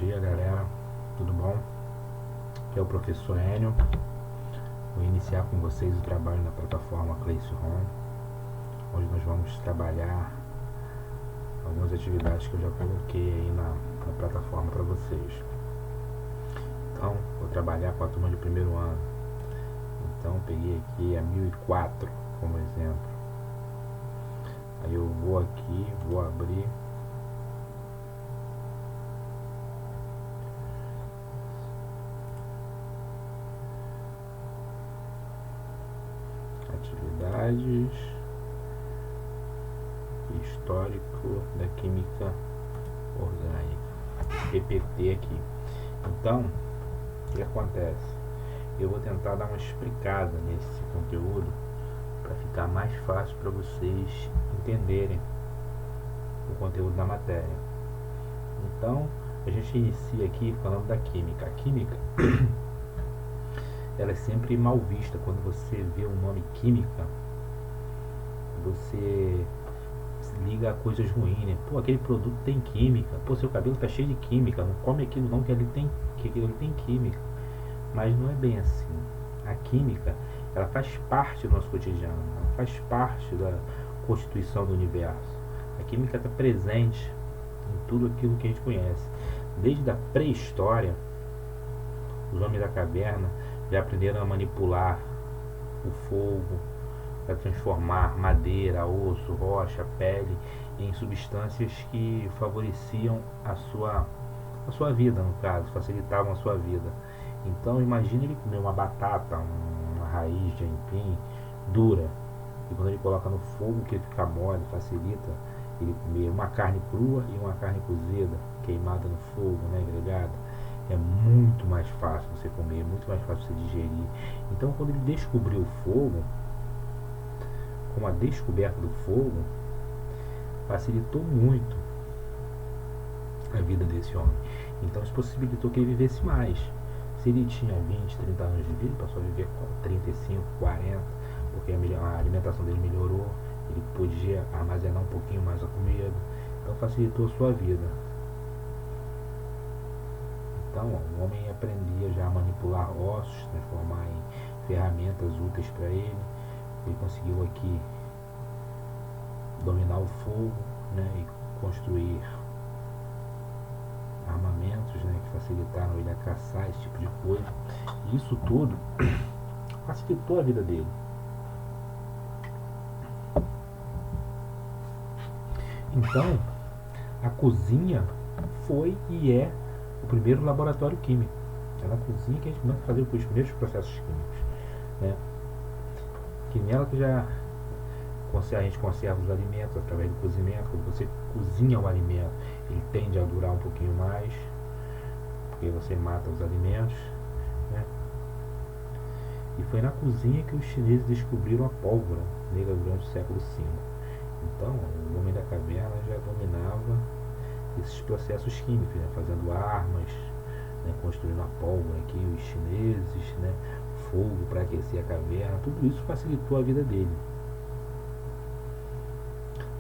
dia, galera, tudo bom? Aqui é o professor Enio. Vou iniciar com vocês o trabalho na plataforma Classroom, onde nós vamos trabalhar algumas atividades que eu já coloquei aí na plataforma para vocês. Então, vou trabalhar com a turma de primeiro ano. Então, peguei aqui a 1004 como exemplo. Aí eu vou aqui, vou abrir. Atividades, histórico da química orgânica, PPT aqui. Então, o que acontece? Eu vou tentar dar uma explicada nesse conteúdo para ficar mais fácil para vocês entenderem o conteúdo da matéria. Então, a gente inicia aqui falando da química. A química ela é sempre mal vista. Quando você vê o nome química, você se liga a coisas ruins, né? Pô, aquele produto tem química. Pô, seu cabelo tá cheio de química. Não come aquilo não, que aquilo tem química. Mas não é bem assim. A química, ela faz parte do nosso cotidiano. Ela faz parte da constituição do universo. A química está presente em tudo aquilo que a gente conhece. Desde a pré-história, os homens da caverna já aprenderam a manipular o fogo, a transformar madeira, osso, rocha, pele em substâncias que favoreciam a sua vida, no caso, facilitavam a sua vida. Então imagine ele comer uma batata, uma raiz de aipim dura, e quando ele coloca no fogo que fica mole, facilita ele comer uma carne crua e uma carne cozida, queimada no fogo, né, grelhada. É muito mais fácil você comer, muito mais fácil você digerir. Então, quando ele descobriu o fogo, com a descoberta do fogo, facilitou muito a vida desse homem. Então, isso possibilitou que ele vivesse mais. Se ele tinha 20, 30 anos de vida, ele passou a viver com 35, 40, porque a alimentação dele melhorou, ele podia armazenar um pouquinho mais a comida. Então, facilitou a sua vida. Então, o homem aprendia já a manipular ossos, transformar em ferramentas úteis para ele. Ele conseguiu aqui dominar o fogo, né, e construir armamentos, né, que facilitaram ele a caçar esse tipo de coisa. E isso tudo facilitou a vida dele. Então, a cozinha foi e é o primeiro laboratório químico. É na cozinha que a gente começa a fazer os primeiros processos químicos, né? Que nela que já a gente conserva os alimentos através do cozimento. Quando você cozinha o alimento, ele tende a durar um pouquinho mais, porque você mata os alimentos, né? E foi na cozinha que os chineses descobriram a pólvora negra durante o século V. Então, o homem da caverna já dominava esses processos químicos, né? Fazendo armas, né? Construindo a pólvora aqui, os chineses, né? Fogo para aquecer a caverna. Tudo isso facilitou a vida dele.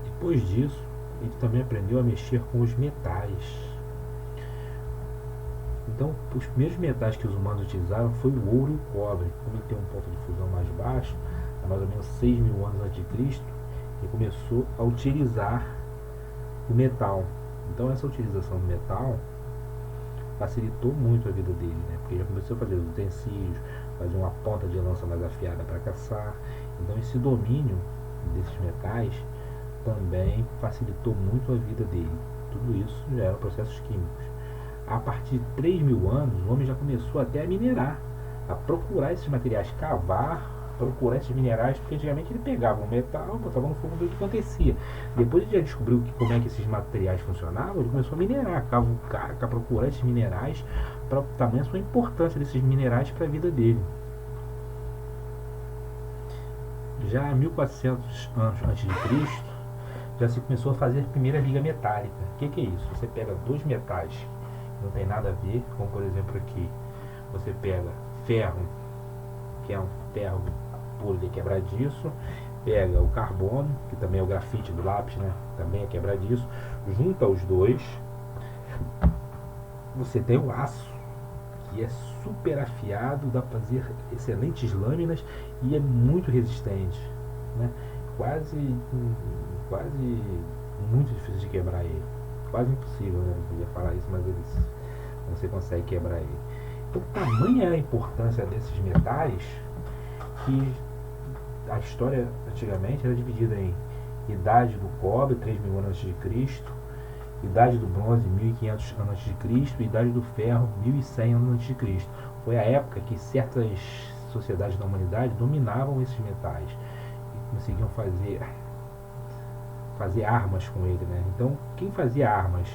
Depois disso, ele também aprendeu a mexer com os metais. Então, os primeiros metais que os humanos utilizaram foi o ouro e o cobre. Como ele tem um ponto de fusão mais baixo, há mais ou menos 6.000 anos antes de Cristo, ele começou a utilizar o metal. Então, essa utilização do metal facilitou muito a vida dele, né? Porque ele já começou a fazer os utensílios, fazer uma ponta de lança mais afiada para caçar. Então, esse domínio desses metais também facilitou muito a vida dele. Tudo isso já eram processos químicos. A partir de 3.000 anos, o homem já começou até a minerar, a procurar esses materiais, cavar, procurar esses minerais, porque antigamente ele pegava um metal, botava no fogo, ver o que acontecia. Depois ele já descobriu como é que esses materiais funcionavam, ele começou a minerar, cavucar, a procurar esses minerais, para também a sua importância desses minerais para a vida dele. Já em 1400 anos antes de Cristo, já se começou a fazer a primeira liga metálica. O que é isso? Você pega dois metais que não tem nada a ver, como por exemplo aqui, você pega ferro, que é um ferro puro de quebradiço, pega o carbono, que também é o grafite do lápis, né? Também é quebradiço, junta os dois você tem o aço, que é super afiado, dá para fazer excelentes lâminas e é muito resistente, né? Quase, quase muito difícil de quebrar ele, quase impossível, né? Não podia falar isso, mas você consegue quebrar ele. Então, tamanha é a importância desses metais que a história antigamente era dividida em idade do cobre, 3.000 anos antes de Cristo, idade do bronze, 1.500 anos antes de Cristo, e idade do ferro, 1.100 anos antes de Cristo. Foi a época que certas sociedades da humanidade dominavam esses metais e conseguiam fazer armas com ele, né? Então, quem fazia armas,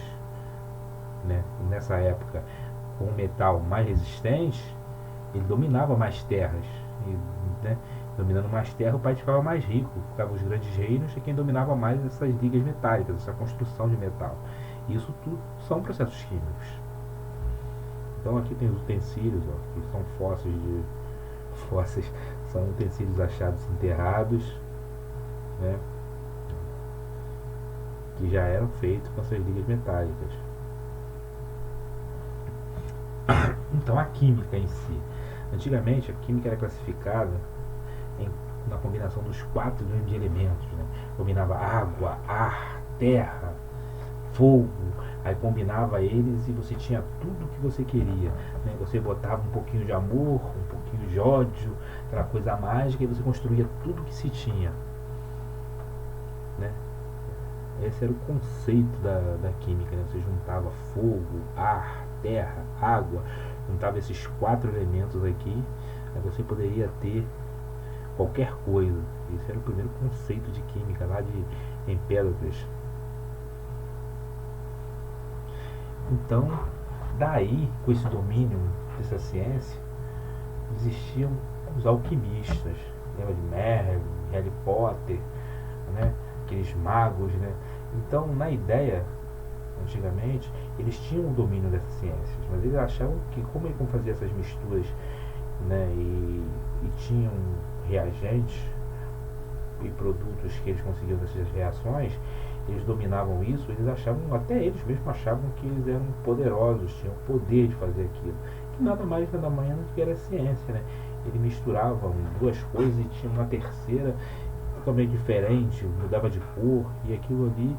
né, nessa época com metal mais resistente, ele dominava mais terras. E, né, dominando mais terra, o país ficava mais rico, ficava os grandes reinos e quem dominava mais essas ligas metálicas, essa construção de metal. Isso tudo são processos químicos. Então aqui tem os utensílios, ó, que são fósseis, são utensílios achados enterrados, né, que já eram feitos com essas ligas metálicas. Então a química em si, antigamente a química era classificada na combinação dos 4 grandes elementos, né? Combinava água, ar, terra, fogo, aí combinava eles e você tinha tudo que você queria, né? Você botava um pouquinho de amor, um pouquinho de ódio, aquela coisa mágica, e você construía tudo que se tinha, né? Esse era o conceito da química, né? Você juntava fogo, ar, terra, água, juntava esses 4 elementos aqui, aí você poderia ter qualquer coisa. Esse era o primeiro conceito de química lá de Empédocles. Então, daí, com esse domínio dessa ciência, existiam os alquimistas. Lembra de Merlin, Harry Potter, né? Aqueles magos, né? Então, na ideia, antigamente, eles tinham o domínio dessas ciências, mas eles achavam que como eles faziam essas misturas, né, e tinham reagentes e produtos que eles conseguiam dessas reações, eles dominavam isso, eles achavam, até eles mesmos achavam que eles eram poderosos, tinham o poder de fazer aquilo, que nada mais nada menos que era ciência, né? Eles misturavam 2 coisas e tinha uma terceira totalmente diferente, mudava de cor, e aquilo ali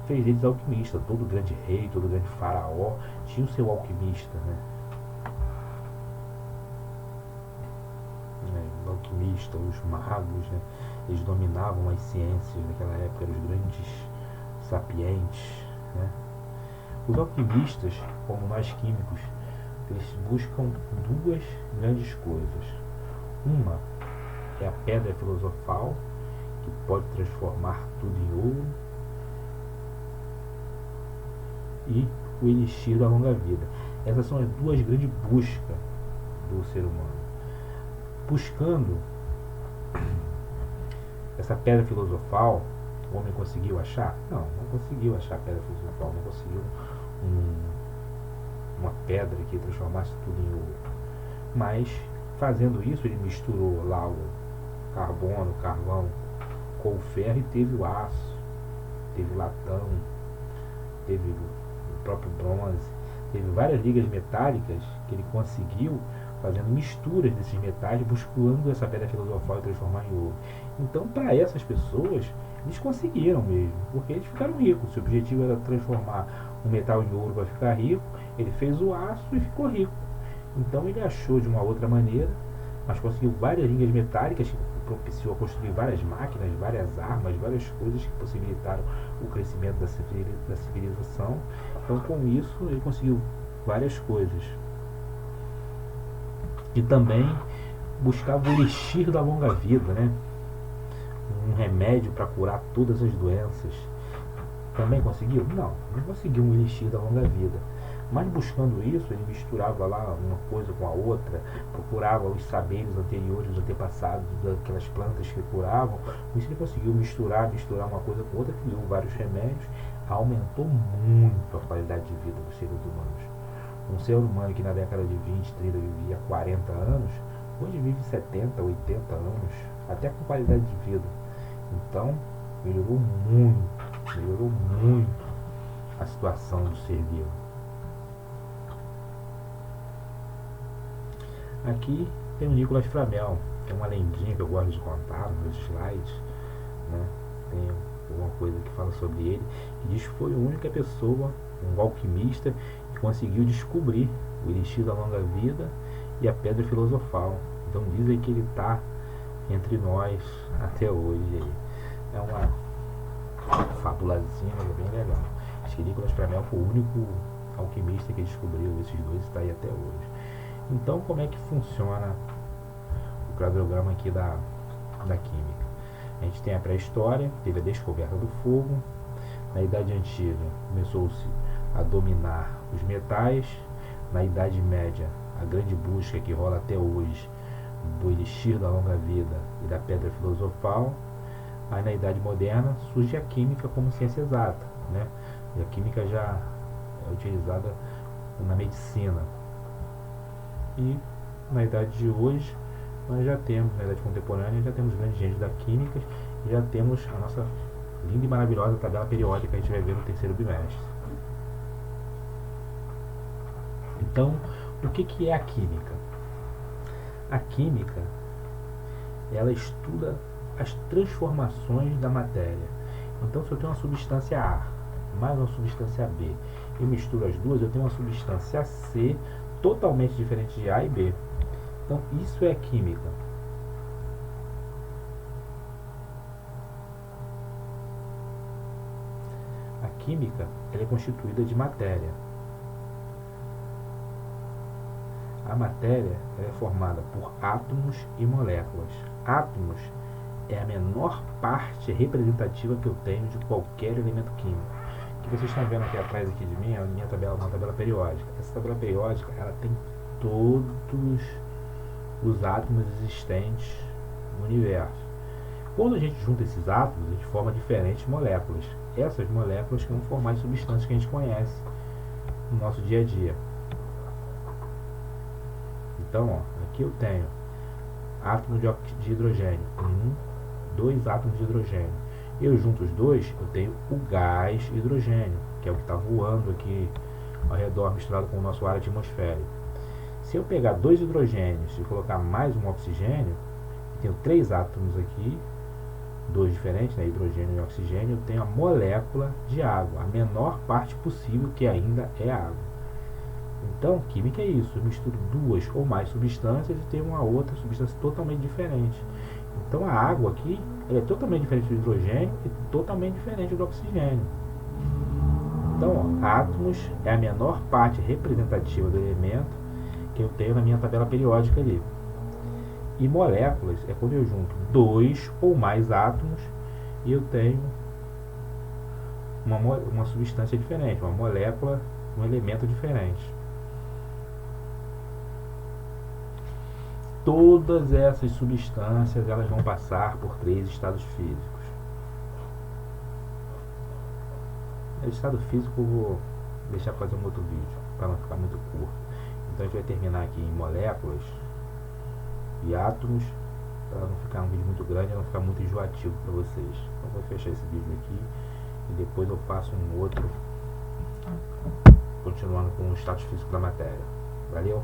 fez eles alquimistas. Todo grande rei, todo grande faraó tinha o seu alquimista, né? Os alquimistas, os magos, né? Eles dominavam as ciências naquela época, eram os grandes sapientes, né? Os alquimistas, como nós químicos, eles buscam 2 grandes coisas. Uma é a pedra filosofal, que pode transformar tudo em ouro, e o elixir da longa vida. Essas são as 2 grandes buscas do ser humano. Buscando essa pedra filosofal, o homem conseguiu achar? Não conseguiu achar a pedra filosofal, não conseguiu uma pedra que transformasse tudo em ouro. Mas, fazendo isso, ele misturou lá o carbono, o carvão com o ferro e teve o aço, teve o latão, teve o próprio bronze, teve várias ligas metálicas que ele conseguiu fazendo misturas desses metais, buscando essa pedra filosofal e transformar em ouro. Então, para essas pessoas, eles conseguiram mesmo, porque eles ficaram ricos. Se o objetivo era transformar um metal em ouro para ficar rico, ele fez o aço e ficou rico. Então, ele achou de uma outra maneira, mas conseguiu várias linhas metálicas que propiciou a construir várias máquinas, várias armas, várias coisas que possibilitaram o crescimento da civilização. Então, com isso, ele conseguiu várias coisas. E também buscava o elixir da longa vida, né? Um remédio para curar todas as doenças. Também conseguiu? Não conseguiu um elixir da longa vida. Mas buscando isso, ele misturava lá uma coisa com a outra, procurava os saberes anteriores, os antepassados daquelas plantas que curavam. Com isso ele conseguiu misturar uma coisa com outra, criou vários remédios, aumentou muito a qualidade de vida dos seres humanos. Um ser humano que na década de 20, 30 vivia 40 anos, hoje vive 70, 80 anos, até com qualidade de vida. Então, melhorou muito a situação do ser vivo. Aqui tem o Nicolas Flamel, que é uma lendinha que eu gosto de contar nos meus slides, né? Tem alguma coisa que fala sobre ele, que diz que foi a única pessoa, um alquimista, que conseguiu descobrir o elixir da longa vida e a pedra filosofal. Então dizem que ele está entre nós até hoje. É uma fabulazinha, mas é bem legal. Acho que Nicolas Flamel foi o único alquimista que descobriu esses dois e está aí até hoje. Então, como é que funciona o cladograma aqui da química? A gente tem a pré-história, teve a descoberta do fogo. Na Idade Antiga começou-se a dominar os metais. Na Idade Média, a grande busca que rola até hoje do elixir da longa vida e da pedra filosofal. Aí na Idade Moderna surge a química como ciência exata, né? E a química já é utilizada na medicina. E na idade de hoje, nós já temos, na idade contemporânea, já temos grandes gênios da química e já temos a nossa linda e maravilhosa tabela periódica que a gente vai ver no terceiro bimestre. Então, o que é a química? A química, ela estuda as transformações da matéria. Então, se eu tenho uma substância A mais uma substância B, eu misturo as duas, eu tenho uma substância C totalmente diferente de A e B. Então, isso é química. A química, ela é constituída de matéria. A matéria, ela é formada por átomos e moléculas. Átomos é a menor parte representativa que eu tenho de qualquer elemento químico. O que vocês estão vendo aqui atrás aqui de mim é a minha tabela, uma tabela periódica. Essa tabela periódica, ela tem todos os átomos existentes no universo. Quando a gente junta esses átomos, a gente forma diferentes moléculas. Essas moléculas que vão formar as substâncias que a gente conhece no nosso dia a dia. Então, ó, aqui eu tenho átomo de hidrogênio, 2 átomos de hidrogênio. Eu junto os dois, eu tenho o gás hidrogênio, que é o que está voando aqui ao redor, misturado com o nosso ar atmosférico. Se eu pegar 2 hidrogênios e colocar mais um oxigênio, eu tenho 3 átomos aqui, 2 diferentes, né, hidrogênio e oxigênio, eu tenho a molécula de água, a menor parte possível, que ainda é água. Então, química é isso, eu misturo 2 ou mais substâncias e tenho uma outra substância totalmente diferente. Então, a água aqui ela é totalmente diferente do hidrogênio e totalmente diferente do oxigênio. Então, ó, átomos é a menor parte representativa do elemento que eu tenho na minha tabela periódica ali. E moléculas é quando eu junto 2 ou mais átomos e eu tenho uma substância diferente, uma molécula, um elemento diferente. Todas essas substâncias elas vão passar por 3 estados físicos. O estado físico eu vou deixar para fazer um outro vídeo, para não ficar muito curto. Então a gente vai terminar aqui em moléculas e átomos, para não ficar um vídeo muito grande e não ficar muito enjoativo para vocês. Então vou fechar esse vídeo aqui e depois eu faço um outro, continuando com o status físico da matéria. Valeu?